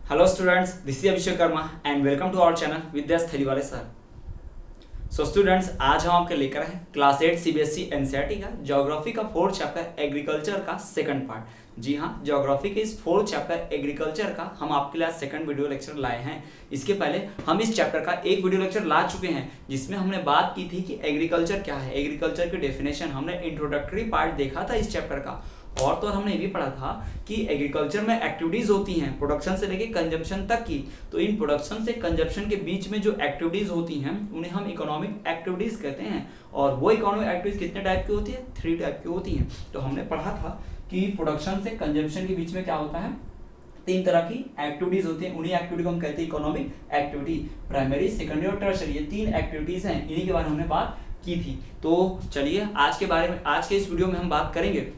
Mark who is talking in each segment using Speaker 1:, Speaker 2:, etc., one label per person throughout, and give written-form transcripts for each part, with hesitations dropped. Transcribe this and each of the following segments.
Speaker 1: Hello students, this is Abhishek Karma and welcome to our channel विद्या स्थलीवाले sir. So students, आज हम आपके लेकर आए क्लास 8 सीबीएसई एनसीईआरटी का ज्योग्राफी का 4th चैप्टर एग्रीकल्चर का सेकंड पार्ट। जी हाँ, ज्योग्राफी के इस 4th चैप्टर एग्रीकल्चर का हम आपके लिए सेकंड वीडियो लेक्चर लाए हैं। इसके पहले हम इस चैप्टर का एक वीडियो लेक्चर ला चुके हैं जिसमें हमने बात की थी कि एग्रीकल्चर क्या है, एग्रीकल्चर की डेफिनेशन, हमने इंट्रोडक्टरी पार्ट देखा था इस चैप्टर का। और तो हमने ये भी पढ़ा था कि एग्रीकल्चर में एक्टिविटीज होती हैं प्रोडक्शन से लेके कंजम्पशन तक की। तो इन प्रोडक्शन से कंजम्पशन के बीच में जो एक्टिविटीज होती हैं उन्हें हम इकोनॉमिक एक्टिविटीज कहते हैं। और वो इकोनॉमिक एक्टिविटीज कितने टाइप की होती है? 3 टाइप की होती हैं। तो हमने पढ़ा था कि प्रोडक्शन से कंजम्पशन के बीच में क्या होता है, 3 तरह की एक्टिविटीज होती हैं। उन्हीं एक्टिविटी को हम कहते हैं इकोनॉमिक एक्टिविटी। प्राइमरी, सेकेंडरी और टर्शरी, ये 3 एक्टिविटीज हैं। इन्हीं के बारे में हमने बात की थी। तो चलिए आज के इस वीडियो में हम बात करेंगे।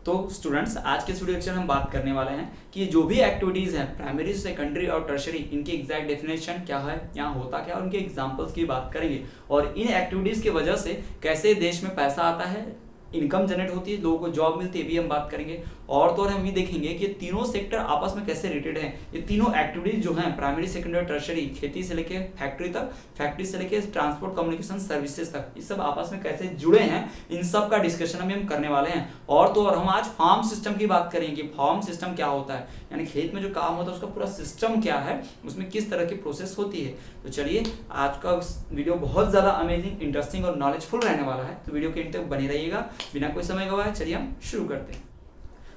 Speaker 1: तो स्टूडेंट्स, आज के वीडियो लेक्चर हम बात करने वाले हैं कि जो भी एक्टिविटीज हैं प्राइमरी, सेकेंडरी और टर्शरी, इनकी एग्जैक्ट डेफिनेशन क्या है, यहाँ होता क्या है, उनके एग्जांपल्स की बात करेंगे। और इन एक्टिविटीज की वजह से कैसे देश में पैसा आता है, इनकम जनरेट होती है, लोगों को जॉब मिलती है, भी हम बात करेंगे। और तो और हम ये देखेंगे कि तीनों सेक्टर आपस में कैसे रिलेटेड हैं। ये तीनों एक्टिविटीज जो हैं प्राइमरी, सेकेंडरी और टर्शरी, खेती से लेके फैक्ट्री तक, फैक्ट्री से लेके ट्रांसपोर्ट, कम्युनिकेशन सर्विसेज तक, ये सब आपस में कैसे जुड़े हैं, इन सब का डिस्कशन हम करने वाले हैं। और तो और हम आज फार्म सिस्टम की बात करेंगे कि फार्म सिस्टम क्या होता है, यानी खेत में जो काम होता है उसका पूरा सिस्टम क्या है, उसमें किस तरह की प्रोसेस होती है। तो चलिए, आज का वीडियो बहुत ज़्यादा अमेजिंग, इंटरेस्टिंग और नॉलेजफुल रहने वाला है। तो वीडियो के अंत तक बने रहिएगा, बिना कोई समय गवाए चलिए हम शुरू करते हैं।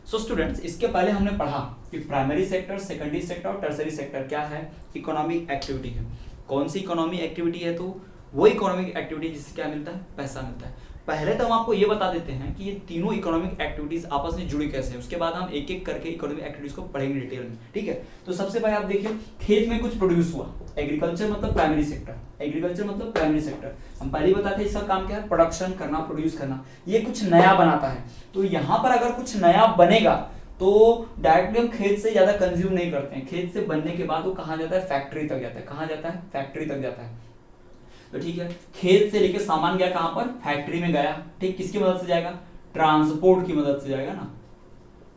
Speaker 1: सो स्टूडेंट्स, इसके पहले हमने पढ़ा कि प्राइमरी सेक्टर, सेकेंडरी सेक्टर और टर्सरी सेक्टर क्या है, इकोनॉमिक एक्टिविटी है। कौन सी इकोनॉमिक एक्टिविटी है? तो वो इकोनॉमिक एक्टिविटी जिससे क्या मिलता है, पैसा मिलता है। पहले तो हम आपको ये बता देते हैं कि ये तीनों इकोनॉमिक एक्टिविटीज आपस में जुड़ी कैसे हैं। उसके बाद हम एक एक करके इकोनॉमिक एक्टिविटीज को पढ़ेंगे डिटेल में, ठीक है। तो सबसे पहले आप देखिए, खेत में कुछ प्रोड्यूस हुआ, एग्रीकल्चर मतलब प्राइमरी सेक्टर, एग्रीकल्चर मतलब प्राइमरी सेक्टर। हम पहले ही बताते हैं इसका काम क्या है, प्रोडक्शन करना, प्रोड्यूस करना। ये कुछ नया बनाता है। तो यहाँ पर अगर कुछ नया बनेगा तो डायरेक्टली हम खेत से ज्यादा कंज्यूम नहीं करते हैं। खेत से बनने के बाद वो कहाँ जाता है, फैक्ट्री तक जाता है। कहाँ जाता है? फैक्ट्री तक जाता है। तो ठीक है, खेत से लेके सामान गया कहां पर, फैक्ट्री में गया। ठीक, किसकी मदद से जाएगा? ट्रांसपोर्ट की मदद से जाएगा ना,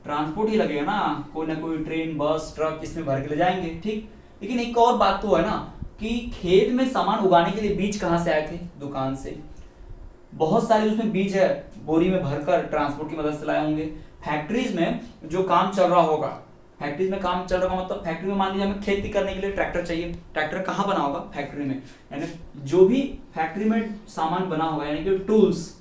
Speaker 1: ट्रांसपोर्ट ही लगेगा ना कोई ट्रेन, बस, ट्रक, इसमें भर के ले जाएंगे। ठीक, लेकिन एक और बात तो है ना कि खेत में सामान उगाने के लिए बीज कहां से आए थे? दुकान से। बहुत सारे उसमें बीज है, बोरी में भरकर ट्रांसपोर्ट की मदद से लाए होंगे। फैक्ट्रीज में जो काम चल रहा होगा, फैक्ट्रीज में काम चल रहा होगा मतलब फैक्ट्री में मान लीजिए हमें खेती करने के लिए ट्रैक्टर चाहिए। ट्रैक्टर कहाँ बना होगा? फैक्ट्री में। यानी जो भी फैक्ट्री में सामान बना होगा, यानी कि टूल्स,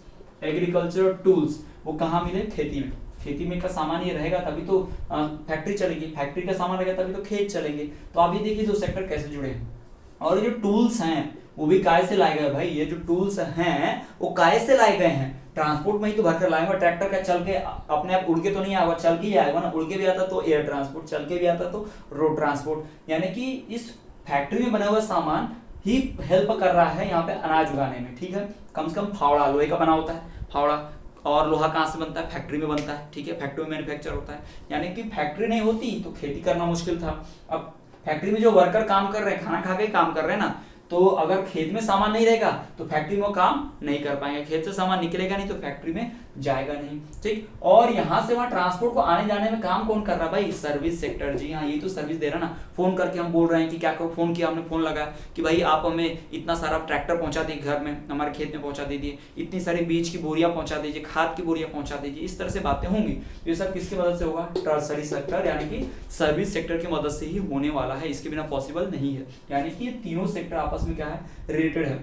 Speaker 1: एग्रीकल्चर टूल्स, वो कहाँ मिले? खेती में। खेती में का सामान ये रहेगा तभी तो फैक्ट्री चलेगी, फैक्ट्री का सामान रहेगा तभी तो खेत चलेंगे। तो आप ये देखिए दो सेक्टर कैसे जुड़े हैं। और ये जो टूल्स हैं वो भी काय से लाए गए भाई, ये जो टूल्स हैं वो काय से लाए गए हैं? ट्रांसपोर्ट में ही तो भर कर लाएंगे। ट्रैक्टर का चल के अपने आप उड़ के तो नहीं आएगा, चल के ही आएगा ना। उड़ के भी आता तो एयर ट्रांसपोर्ट, चल के भी आता तो रोड ट्रांसपोर्ट। यानी कि इस फैक्ट्री में बना हुआ सामान ही हेल्प कर रहा है यहाँ पे अनाज उगाने में। ठीक है, कम से कम फावड़ा लोहे का बना होता है, फावड़ा। और लोहा कहाँ से बनता है? फैक्ट्री में बनता है। ठीक है, फैक्ट्री में मैन्युफैक्चर होता है। यानी कि फैक्ट्री नहीं होती तो खेती करना मुश्किल था। अब फैक्ट्री में जो वर्कर काम कर रहे हैं, खाना खा के काम कर रहे हैं ना, तो अगर खेत में सामान नहीं रहेगा तो फैक्ट्री में वो काम नहीं कर पाएंगे। खेत से सामान निकलेगा नहीं तो फैक्ट्री में जाएगा नहीं। ठीक, और यहाँ से वहाँ ट्रांसपोर्ट को आने जाने में काम कौन कर रहा है भाई? Service sector. जी हाँ, ये तो सर्विस दे रहा ना। फोन करके हम बोल रहे हैं कि क्या करो, फोन किया हमने, फोन लगाया कि भाई आप हमें इतना सारा ट्रैक्टर पहुंचा दीजिए, घर में हमारे खेत में पहुंचा दीजिए, इतनी सारी बीज की बोरियां पहुंचा दीजिए, खाद की बोरियां पहुंचा दीजिए। इस तरह से बातें होंगी। ये सब किसकी मदद से होगा? टर्सरी सेक्टर, यानी कि सर्विस सेक्टर की मदद से ही होने वाला है। इसके बिना पॉसिबल नहीं है। यानी कि ये तीनों सेक्टर आपस में क्या है, रिलेटेड है।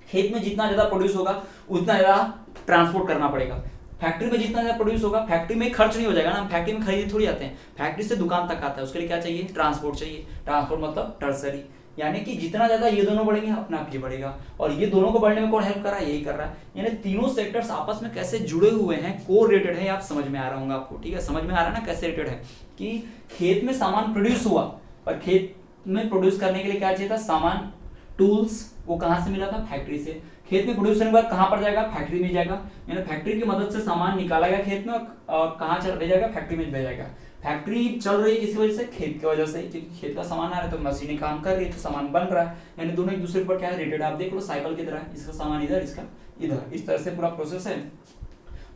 Speaker 1: खेत में जितना ज्यादा प्रोड्यूस होगा उतना ज्यादा ट्रांसपोर्ट करना पड़ेगा। फैक्ट्री में जितना ज्यादा प्रोड्यूस होगा, फैक्ट्री में खर्च नहीं हो जाएगा ना। फैक्ट्री में खरीदे थोड़ी आते हैं, फैक्ट्री से दुकान तक आता है, उसके लिए क्या चाहिए? ट्रांसपोर्ट चाहिए। ट्रांसपोर्ट मतलब टर्सरी। यानी कि जितना ज्यादा ये दोनों बढ़ेंगे अपना आप ये बढ़ेगा। और ये दोनों को बढ़ने में कौन हेल्प कर रहा है? यही कर रहा है। यानी तीनों सेक्टर्स आपस में कैसे जुड़े हुए हैं, को रिलेटेड है। आप समझ में आ रहा होगा आपको? ठीक है, समझ में आ रहा है ना कैसे रिलेटेड है। कि खेत में सामान प्रोड्यूस हुआ, पर खेत में प्रोड्यूस करने के लिए क्या चाहिए था? सामान, टूल्स। वो कहां से मिला था? फैक्ट्री से। खेत में प्रोड्यूस करने के बाद कहां पर जाएगा? फैक्ट्री में जाएगा। यानी फैक्ट्री की मदद से सामान निकाला गया खेत में और कहां चल भेजा? फैक्ट्री में भेजा गया। फैक्ट्री चल रही है किसी वजह से? खेत की वजह से, क्योंकि खेत का सामान आ रहा है तो मशीनें काम कर रही है तो सामान बन रहा है। यानी दोनों एक दूसरे पर क्या है? रिलेटेड। आप देख लो साइकिल की तरह, इसका सामान इधर, इसका इधर, इस तरह से पूरा प्रोसेस है।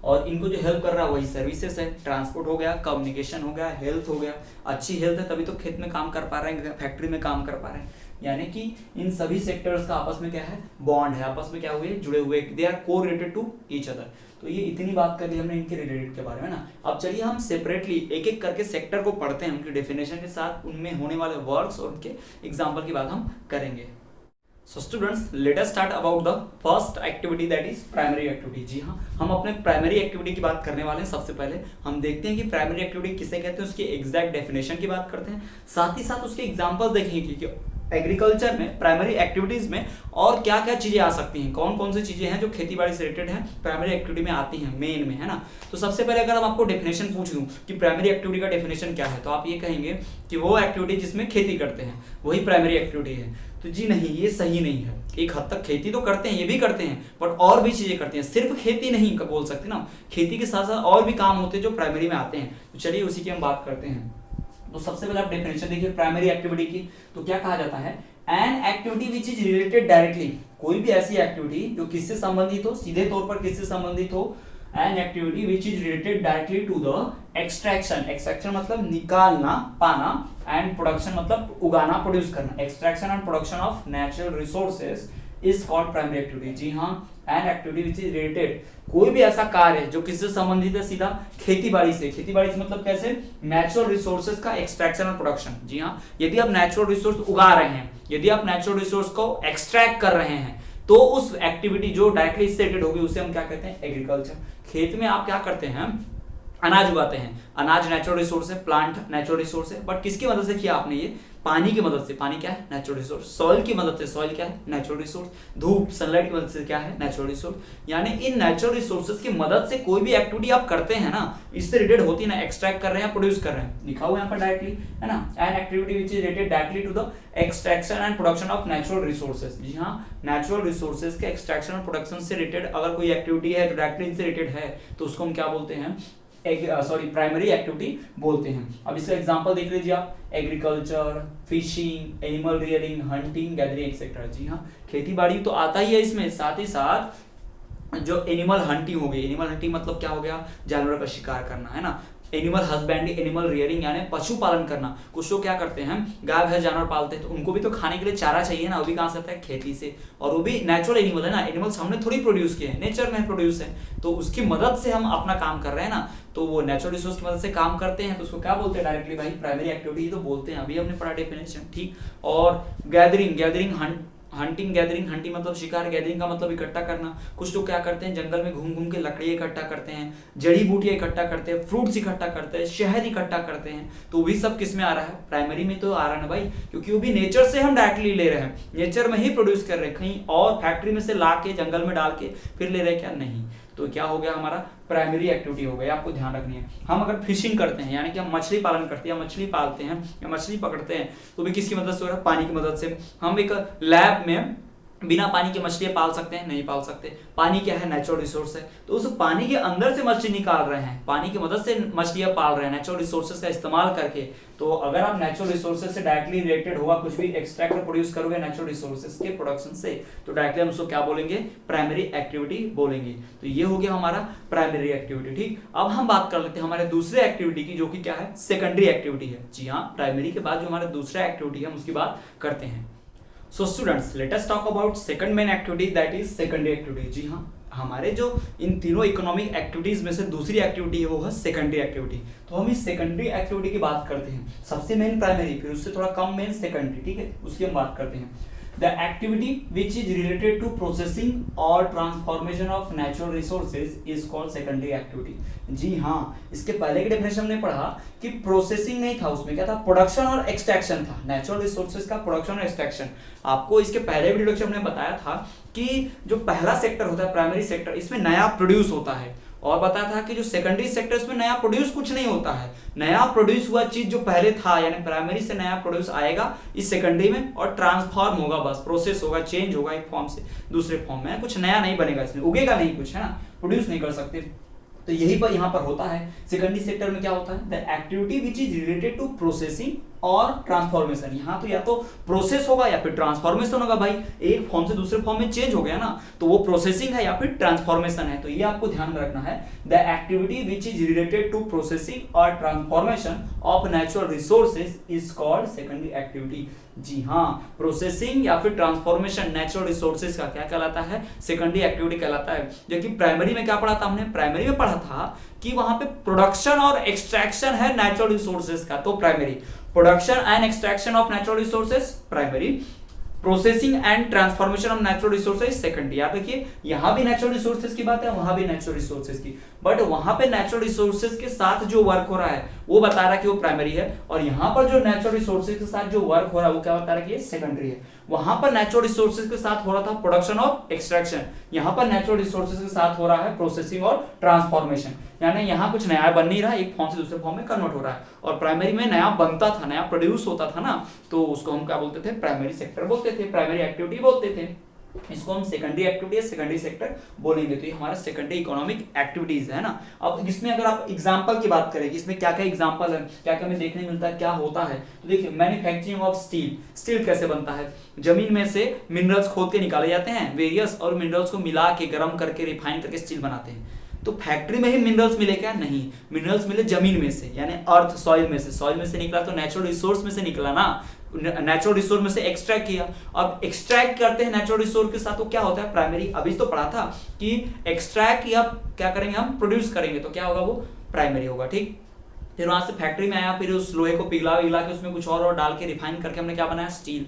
Speaker 1: और इनको जो हेल्प कर रहा है वही सर्विसेज है, ट्रांसपोर्ट हो गया, कम्युनिकेशन हो गया, हेल्थ हो गया। अच्छी हेल्थ है तभी तो खेत में काम कर पा रहे हैं, फैक्ट्री में काम कर पा रहे हैं। यानी कि इन सभी सेक्टर्स का आपस में क्या है, बॉन्ड है, आपस में क्या हुए, जुड़े हुए, दे आर को रिलेटेड टू ईच अदर। तो ये इतनी बात कर ली हमने इनके रिलेटेड के बारे में ना। अब चलिए हम सेपरेटली एक एक करके सेक्टर को पढ़ते हैं, उनकी डेफिनेशन के साथ, उनमें होने वाले वर्ड्स और उनके एग्जाम्पल की बात हम करेंगे। So students, let us start about the first activity that is primary activity। जी हाँ, हम अपने प्राइमरी एक्टिविटी की बात करने वाले हैं। सबसे पहले हम देखते हैं कि प्राइमरी एक्टिविटी किसे कहते हैं, उसकी एग्जैक्ट डेफिनेशन की बात करते हैं, साथ ही साथ उसके एग्जांपल्स देखेंगे कि एग्रीकल्चर में, प्राइमरी एक्टिविटीज में और क्या क्या चीजें आ सकती हैं, कौन कौन सी चीजें हैं जो खेती बाड़ी से रिलेटेड हैं, प्राइमरी एक्टिविटी में आती हैं, मेन में, है ना। तो सबसे पहले अगर हम आपको डेफिनेशन पूछ लूं कि प्राइमरी एक्टिविटी का डेफिनेशन क्या है, तो आप ये कहेंगे कि वो एक्टिविटी जिसमें खेती करते हैं वही प्राइमरी एक्टिविटी है। तो जी नहीं, ये सही नहीं है। एक हद तक खेती तो करते हैं, ये भी करते हैं, बट और भी चीजें करते हैं, सिर्फ खेती नहीं बोल सकते ना, खेती के साथ साथ और भी काम होते हैं जो प्राइमरी में आते हैं। तो चलिए उसी की हम बात करते हैं। तो सबसे पहले आप डेफिनेशन देखिए प्राइमरी एक्टिविटी की, तो क्या कहा जाता है, N activity which is related directly, कोई भी ऐसी एक्टिविटी जो किससे संबंधित हो, सीधे तौर पर किससे संबंधित हो, an activity which is related directly to the extraction, extraction मतलब निकालना, पाना, एंड प्रोडक्शन मतलब उगाना, प्रोड्यूस करना, extraction and production of natural resources is called primary activity. जी हाँ, an activity which is related, कोई भी ऐसा कार्य जो किससे संबंधित है, सीधा खेती बाड़ी से। खेती बाड़ी से मतलब कैसे, नेचुरल रिसोर्सेज का एक्सट्रैक्शन और प्रोडक्शन। जी हाँ, यदि आप नेचुरल रिसोर्स उगा रहे हैं, यदि आप नेचुरल रिसोर्स को एक्सट्रैक्ट कर रहे हैं, तो उस एक्टिविटी जो डायरेक्टली इससे रिलेटेड होगी उसे हम क्या कहते हैं, एग्रीकल्चर। खेत में आप क्या करते हैं, अनाज उगाते हैं, अनाज नेचुरल रिसोर्स है, प्लांट नेचुरल रिसोर्स है, बट किसकी मदद से किया आपने ये, पानी की मदद से। पानी क्या है, नेचुरल रिसोर्स। सॉइल की मदद से, सॉइल क्या है, नेचुरल रिसोर्स। धूप, सनलाइट की मदद से क्या है, नेचुरल रिसोर्स। यानी इन नेचुरल रिसोर्सेज की मदद से कोई भी एक्टिविटी आप करते हैं ना, इससे रिलेटेड होती है ना, एक्सट्रैक्ट कर रहे हैं, प्रोड्यूस कर रहे हैं, लिखा हुआ है यहाँ पर डायरेक्टली, है ना, an activity which is related directly to the extraction and production of natural resources. जी हाँ, नेचुरल रिसोर्सेज के एक्सट्रैक्शन और प्रोडक्शन से रिलेटेड अगर कोई एक्टिविटी है जो डायरेक्टली इनसे रिलेटेड है, तो उसको हम क्या बोलते हैं, प्राइमरी एक्टिविटी बोलते हैं। अब इसका एग्जांपल देख लीजिए आप, agriculture, fishing, animal rearing, hunting, gathering etcetera. जी हाँ, खेती बाड़ी तो आता ही है इसमें, साथ ही साथ जो एनिमल हंटिंग हो गई, एनिमल हंटिंग मतलब क्या हो गया, जानवरों का शिकार करना, है ना। एनिमल हस्बैंडरी, एनिमल रियरिंग यानी पशु पालन करना। कुछ लोग क्या करते हैं, गाय भैंस जानवर पालते हैं, तो उनको भी तो खाने के लिए चारा चाहिए ना, वो भी कहाँ से आता है, खेती से, और वो भी नेचुरल एनिमल है ना, एनिमल्स हमने थोड़ी प्रोड्यूस किए हैं, नेचर में प्रोड्यूस है, तो उसकी मदद से हम अपना काम कर रहे हैं ना, तो वो नेचुरल रिसोर्स की मदद से काम करते हैं, तो उसको क्या बोलते हैं डायरेक्टली भाई, प्राइमरी एक्टिविटी तो बोलते हैं। अभी हमने पढ़ा डेफिनेशन, ठीक। और gathering, gathering hunting, gathering, hunting मतलब शिकार, गैदरिंग का मतलब इकट्ठा करना। कुछ लोग क्या करते हैं, जंगल में घूम घूम के लकड़ी इकट्ठा करते हैं, जड़ी बूटियां इकट्ठा करते हैं, फ्रूट्स इकट्ठा करते हैं, शहद इकट्ठा करते हैं, तो भी सब किस में आ रहा है, प्राइमरी में तो आ रहा है ना भाई, क्योंकि वो भी नेचर से हम डायरेक्टली ले रहे हैं, नेचर में ही प्रोड्यूस कर रहे हैं, कहीं और फैक्ट्री में से ला के जंगल में डाल के फिर ले रहे हैं क्या, नहीं। तो क्या हो गया, हमारा प्राइमरी एक्टिविटी हो गई, आपको ध्यान रखनी है। हम अगर फिशिंग करते हैं, यानी कि हम मछली पालन करते हैं, मछली पालते हैं या मछली पकड़ते हैं, तो भी किसकी मदद से हो रहा है, पानी की मदद से। हम एक लैब में बिना पानी के मछलियां पाल सकते हैं, नहीं पाल सकते। पानी क्या है, नेचुरल रिसोर्स है, तो उस पानी के अंदर से मछली निकाल रहे हैं, पानी की मदद से मछलियां पाल रहे हैं नेचुरल रिसोर्सेज का इस्तेमाल करके। तो अगर आप नेचुरल रिसोर्सेज से डायरेक्टली रिलेटेड होगा, कुछ भी एक्सट्रैक्ट और प्रोड्यूस करोगे नेचुरल रिसोर्सेज के प्रोडक्शन से, तो डायरेक्टली हम उसको क्या बोलेंगे, प्राइमरी एक्टिविटी बोलेंगे। तो ये हो गया हमारा प्राइमरी एक्टिविटी, ठीक। अब हम बात कर लेते हैं हमारे दूसरे एक्टिविटी की, जो कि क्या है, सेकेंडरी एक्टिविटी है। जी हाँ, प्राइमरी के बाद जो हमारा दूसरा एक्टिविटी है हम उसकी बात करते हैं। So students, let us talk about second main activity, that is secondary activity। जी हाँ, हमारे जो इन तीनों इकोनॉमिक एक्टिविटीज में से दूसरी एक्टिविटी है वो है सेकेंडरी एक्टिविटी। तो हम इस सेकेंडरी एक्टिविटी की बात करते हैं, सबसे मेन प्राइमरी, फिर उससे थोड़ा कम मेन सेकेंडरी, ठीक है, उसकी हम बात करते हैं। The activity which is related to processing or transformation of natural resources is called secondary activity। जी हाँ, इसके पहले के डेफिनेशन हमने पढ़ा कि प्रोसेसिंग नहीं था, उसमें क्या था, प्रोडक्शन और एक्सट्रैक्शन था, नेचुरल रिसोर्सेज का प्रोडक्शन और एक्सट्रैक्शन। आपको इसके पहले वीडियो लेक्चर में बताया था कि जो पहला सेक्टर होता है प्राइमरी सेक्टर, इसमें नया प्रोड्यूस होता है, और बताया था कि जो सेकेंडरी सेक्टर इसमें नया प्रोड्यूस कुछ नहीं होता है, नया प्रोड्यूस हुआ चीज जो पहले था, यानी प्राइमरी से नया प्रोड्यूस आएगा इस सेकेंडरी में और ट्रांसफॉर्म होगा, बस प्रोसेस होगा, चेंज होगा एक फॉर्म से दूसरे फॉर्म में, कुछ नया नहीं बनेगा इसमें, उगेगा नहीं कुछ, है ना, प्रोड्यूस नहीं कर सकते। तो यही पर यहाँ पर होता है। सेकेंडरी सेक्टर में क्या होता है, the activity which is related to processing और ट्रांसफॉर्मेशन। यहाँ तो या तो प्रोसेस होगा या फिर ट्रांसफॉर्मेशन होगा भाई, एक फॉर्म से दूसरे फॉर्म में चेंज हो गया ना, तो वो प्रोसेसिंग है या फिर ट्रांसफॉर्मेशन है। तो ये आपको ध्यान में रखना है, the activity which is related to processing और transformation of natural resources is called secondary activity. जी हाँ, प्रोसेसिंग या फिर ट्रांसफॉर्मेशन नेचुरल रिसोर्सेज का क्या कहलाता है, सेकेंडरी एक्टिविटी कहलाता है। जो कि प्राइमरी में क्या पढ़ा था हमने, प्राइमरी में पढ़ा था कि वहां पे प्रोडक्शन और एक्सट्रैक्शन है नेचुरल रिसोर्सेज का, तो primary production and extraction of natural resources primary, processing and transformation of natural resources secondary. याद रखिए यहां भी नेचुरल रिसोर्सेज की बात है, वहां भी नेचुरल रिसोर्सेज की, बट वहां पे नेचुरल रिसोर्सेज के साथ जो वर्क हो रहा है वो बता रहा है कि वो प्राइमरी है, और यहां पर जो नेचुरल रिसोर्सेज के साथ जो वर्क हो रहा है वो क्या बता रहा है कि ये सेकेंडरी है। वहां पर नेचुरल रिसोर्सेज के साथ हो रहा था प्रोडक्शन और एक्सट्रैक्शन, यहां पर नेचुरल रिसोर्सेज के साथ हो रहा है प्रोसेसिंग और ट्रांसफॉर्मेशन। यानी यहाँ कुछ नया बन नहीं रहा, एक फॉर्म से दूसरे फॉर्म में कन्वर्ट हो रहा है, और प्राइमरी में नया बनता था, नया प्रोड्यूस होता था ना, तो उसको हम क्या बोलते थे, प्राइमरी सेक्टर बोलते थे, प्राइमरी एक्टिविटी बोलते थे। इसको हम सेकेंडरी एक्टिविटी या सेकेंडरी सेक्टर बोलेंगे। तो ये हमारा सेकेंडरी इकोनॉमिक एक्टिविटीज है ना। अब इसमें अगर आप एग्जांपल की बात करें कि इसमें क्या क्या एग्जांपल है, क्या क्या हमें देखने मिलता है, क्या होता है, तो देखिए मैन्युफैक्चरिंग ऑफ स्टील, स्टील कैसे बनता है, जमीन में से मिनरल्स खोद के निकाले जाते हैं वेरियस, और मिनरल्स को मिला के गर्म करके रिफाइन करके स्टील बनाते हैं। तो फैक्ट्री में ही मिनरल्स मिले क्या, नहीं, मिनरल्स मिले जमीन में से, यानी अर्थ सॉइल में से, सॉइल में से निकला तो नेचुरल रिसोर्स में से निकला ना, नेचुरल रिसोर्स में से एक्सट्रैक्ट किया। अब एक्सट्रैक्ट करते हैं नेचुरल रिसोर्स के साथ, तो क्या होता है प्राइमरी, अभी तो पढ़ा था कि एक्सट्रैक्ट या क्या करेंगे हम, प्रोड्यूस करेंगे, तो क्या होगा वो प्राइमरी होगा, ठीक। फिर वहां से फैक्ट्री में आया, फिर उस लोहे को पिघला विघला के उसमें कुछ और डाल के रिफाइन करके हमने क्या बनाया, स्टील।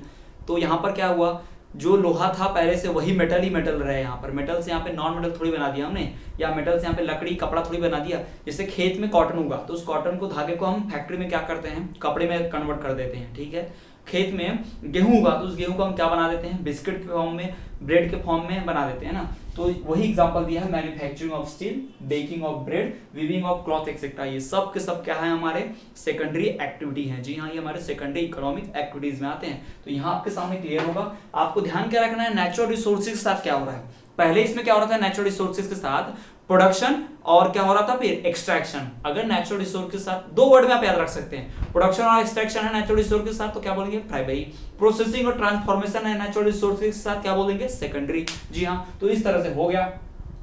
Speaker 1: तो यहाँ पर क्या हुआ, जो लोहा था पहले से वही मेटल ही मेटल रहे, यहाँ पर मेटल से यहाँ पे नॉन मेटल थोड़ी बना दिया हमने, या मेटल से यहाँ पे लकड़ी कपड़ा थोड़ी बना दिया। जैसे खेत में कॉटन उगा तो उस कॉटन को, धागे को हम फैक्ट्री में क्या करते हैं, कपड़े में कन्वर्ट कर देते हैं, ठीक है। खेत में गेहूं उगा तो उस गेहूं को हम क्या बना देते हैं, बिस्किट के फॉर्म में, ब्रेड के फॉर्म में बना देते हैं ना। तो वही एग्जांपल दिया है, manufacturing of steel, baking of bread, weaving of cloth etcetera. ये सब के सब क्या है, हमारे सेकेंडरी एक्टिविटी हैं। जी हाँ, ये हमारे सेकेंडरी इकोनॉमिक एक्टिविटीज में आते हैं। तो यहाँ आपके सामने क्लियर होगा। आपको ध्यान क्या रखना है, नेचुरल रिसोर्सेज के साथ क्या हो रहा है। पहले इसमें क्या हो रहा था, नेचुरल रिसोर्सेज के साथ प्रोडक्शन और क्या हो रहा था फिर एक्सट्रैक्शन। अगर नेचुरल रिसोर्स के साथ, दो वर्ड में आप याद रख सकते हैं, प्रोडक्शन और एक्सट्रैक्शन है नेचुरल रिसोर्स के साथ, तो क्या बोलेंगे प्राइमरी। प्रोसेसिंग और ट्रांसफॉर्मेशन है नेचुरल रिसोर्स के साथ, क्या बोलेंगे सेकेंडरी। जी हाँ, तो इस तरह से हो गया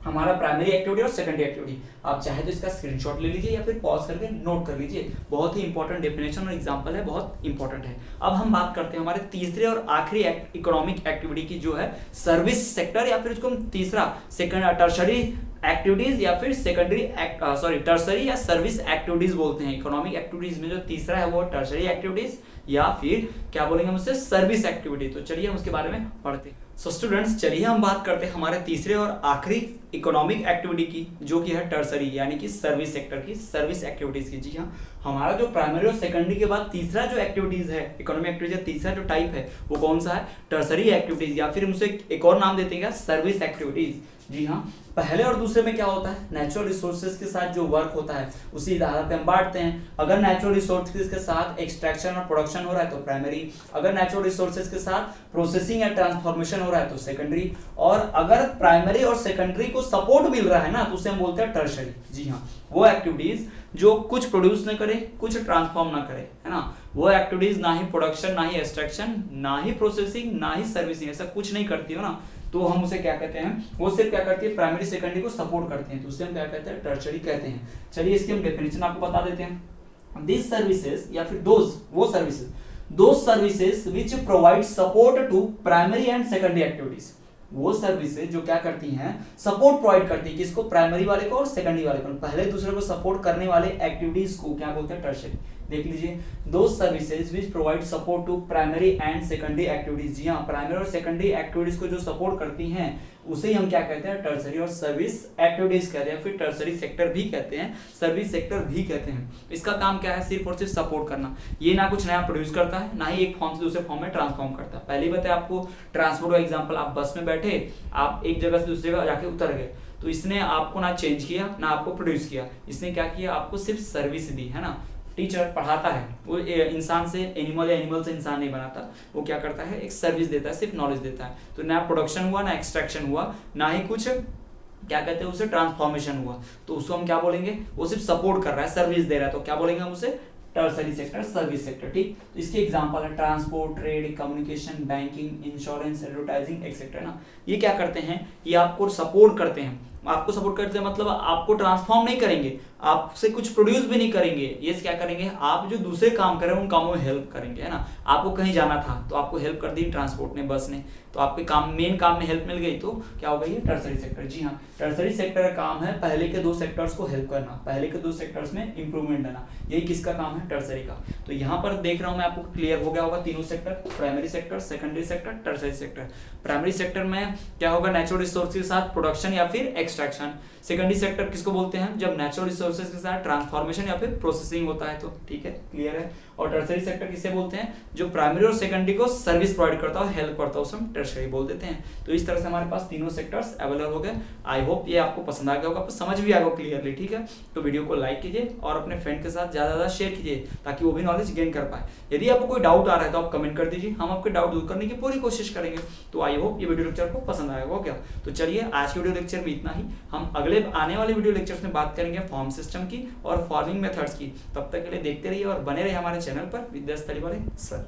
Speaker 1: हमारा प्राइमरी एक्टिविटी और सेकेंडरी एक्टिविटी। आप चाहे तो इसका स्क्रीनशॉट ले लीजिए या फिर पॉज करके नोट कर लीजिए, बहुत ही इंपॉर्टेंट डेफिनेशन और एग्जांपल है, बहुत इंपॉर्टेंट है। अब हम बात करते हैं हमारे तीसरे और आखिरी इकोनॉमिक एक्टिविटी की, जो है सर्विस सेक्टर, या फिर इसको हम तीसरा टर्शरी एक्टिविटीज या फिर सेकेंडरी टर्सरी या सर्विस एक्टिविटीज बोलते हैं। इकोनॉमिक एक्टिविटीज में जो तीसरा है वो टर्सरी एक्टिविटीज या फिर क्या बोलेंगे हम उससे, सर्विस एक्टिविटी। तो चलिए हम उसके बारे में पढ़ते हैं। सो स्टूडेंट्स, चलिए हम बात करते हैं हमारे तीसरे और आखिरी इकोनॉमिक एक्टिविटी की, जो कि है टर्सरी यानी कि सर्विस सेक्टर की, सर्विस एक्टिविटीज की। जी हाँ, हमारा जो प्राइमरी और सेकेंडरी के बाद तीसरा जो एक्टिविटीज है, इकोनॉमिक एक्टिविटीज का तीसरा जो टाइप है वो कौन सा है, टर्सरी एक्टिविटीज, या फिर उसे एक और नाम देते हैं सर्विस एक्टिविटीज। जी हाँ, पहले और दूसरे में क्या होता है, नेचुरल रिसोर्सेज के साथ जो वर्क होता है उसी आधार पे हम बांटते हैं। अगर नेचुरल रिसोर्सेज के साथ एक्सट्रैक्शन और प्रोडक्शन हो रहा है तो प्राइमरी, अगर नेचुरल रिसोर्सेज के साथ प्रोसेसिंग या ट्रांसफॉर्मेशन हो रहा है तो सेकेंडरी, और अगर प्राइमरी और सेकेंडरी को सपोर्ट मिल रहा है ना तो उसे हम बोलते हैं टर्शरी। जी हाँ, वो एक्टिविटीज जो कुछ प्रोड्यूस न करे, कुछ ट्रांसफॉर्म ना करे, है ना, वो एक्टिविटीज ना ही प्रोडक्शन, ना ही एक्सट्रैक्शन, ना ही प्रोसेसिंग, ना ही सर्विसिंग, ऐसा कुछ नहीं करती हो ना, तो हम उसे क्या कहते हैं, वो सिर्फ क्या करती है, प्राइमरी सेकेंडरी को सपोर्ट करते हैं, तो उसे हम क्या कहते हैं, टर्शरी कहते हैं। चलिए इसकी हम डेफिनेशन आपको बता देते हैं। दिस सर्विसेज या फिर वो services which provide support to primary and secondary activities, वो सर्विसेज जो क्या करती हैं, सपोर्ट प्रोवाइड करती है किसको, प्राइमरी वाले को और सेकेंडरी वाले को, पहले दूसरे को सपोर्ट करने वाले एक्टिविटीज को क्या बोलते हैं, टर्शरी। देख लीजिए, दो services which provide support to primary and secondary activities. जी हाँ, प्राइमरी और सेकेंडरी एक्टिविटीज को जो सपोर्ट करती हैं उसे हम क्या कहते हैं, टर्सरी और सर्विस एक्टिविटीज कहते हैं, फिर टर्सरी सेक्टर भी कहते हैं, सर्विस सेक्टर भी कहते हैं। इसका काम क्या है, सिर्फ और सिर्फ सपोर्ट करना। ये ना कुछ नया प्रोड्यूस करता है, ना ही एक फॉर्म से दूसरे फॉर्म में ट्रांसफॉर्म करता है। पहले बताया आपको ट्रांसपोर्ट का एग्जाम्पल, आप बस में बैठे, आप एक जगह से दूसरी जगह जाके उतर गए, तो इसने आपको ना चेंज किया ना आपको प्रोड्यूस किया, इसने क्या किया, आपको सिर्फ सर्विस दी, है ना। टीचर पढ़ाता है, वो इंसान से एनिमल या एनिमल से इंसान नहीं बनाता, वो क्या करता है, एक सर्विस देता है, सिर्फ नॉलेज देता है। तो ना प्रोडक्शन हुआ, ना एक्सट्रैक्शन हुआ, ना ही कुछ क्या कहते हैं उसे ट्रांसफॉर्मेशन हुआ, तो उसको हम क्या बोलेंगे, वो सिर्फ सपोर्ट कर रहा है, सर्विस दे रहा है, तो क्या बोलेंगे हम उसे, टर्सरी सेक्टर, सर्विस सेक्टर। ठीक, तो इसके एग्जांपल है transport, trade, communication, banking, insurance, advertising etcetera ना। ये क्या करते हैं, ये आपको सपोर्ट करते हैं। आपको सपोर्ट करते हैं मतलब आपको ट्रांसफॉर्म नहीं करेंगे, आपसे कुछ प्रोड्यूस भी नहीं करेंगे, ये क्या करेंगे, आप जो दूसरे काम कर रहे हैं उन कामों में हेल्प करेंगे, है ना। आपको कहीं जाना था तो आपको हेल्प कर दी ट्रांसपोर्ट ने, बस ने, तो आपके काम, मेन काम में हेल्प मिल गई, तो क्या होगा, ये टर्सरी सेक्टर। जी हाँ, टर्सरी सेक्टर का काम है पहले के दो सेक्टर्स को हेल्प करना, पहले के दो सेक्टर्स में इंप्रूवमेंट लाना, यही किसका काम है, टर्सरी का। तो यहाँ पर देख रहा हूँ मैं, आपको क्लियर हो गया होगा तीनों sector, primary sector, secondary sector, tertiary sector. Primary sector में क्या होगा, नेचुरल रिसोर्स के साथ प्रोडक्शन या फिर एक्सट्रैक्शन। सेकेंडरी सेक्टर किसको बोलते हैं, जब नेचुरल रिसोर्सेज के साथ ट्रांसफॉर्मेशन या फिर प्रोसेसिंग होता है, तो ठीक है, क्लियर है। और टर्सरी सेक्टर किसे बोलते हैं, जो प्राइमरी और सेकेंडरी को सर्विस प्रोवाइड करता है, हेल्प करता है, उसे हम टर्सरी बोल देते हैं। तो इस तरह से हमारे पास तीनों सेक्टर्स अवेलेबल हो गए। आई होप ये आपको पसंद आ गया होगा, आपको समझ भी आ गया क्लियरली। ठीक है, तो वीडियो को लाइक कीजिए और अपने फ्रेंड के साथ ज़्यादा शेयर कीजिए, ताकि वो भी नॉलेज गेन कर पाए। यदि आपको कोई डाउट आ रहा है तो आप कमेंट कर दीजिए, हम आपके डाउट दूर करने की पूरी कोशिश करेंगे। तो आई होप ये वीडियो लेक्चर को पसंद आएगा क्या। तो चलिए आज के वीडियो लेक्चर में इतना ही, हम अगले आने वाले वीडियो लेक्चर्स में बात करेंगे फॉर्म सिस्टम की और फार्मिंग मेथड्स की। तब तक के लिए देखते रहिए और बने रहिए हमारे चैनल पर विद्यास्थली वाले सर।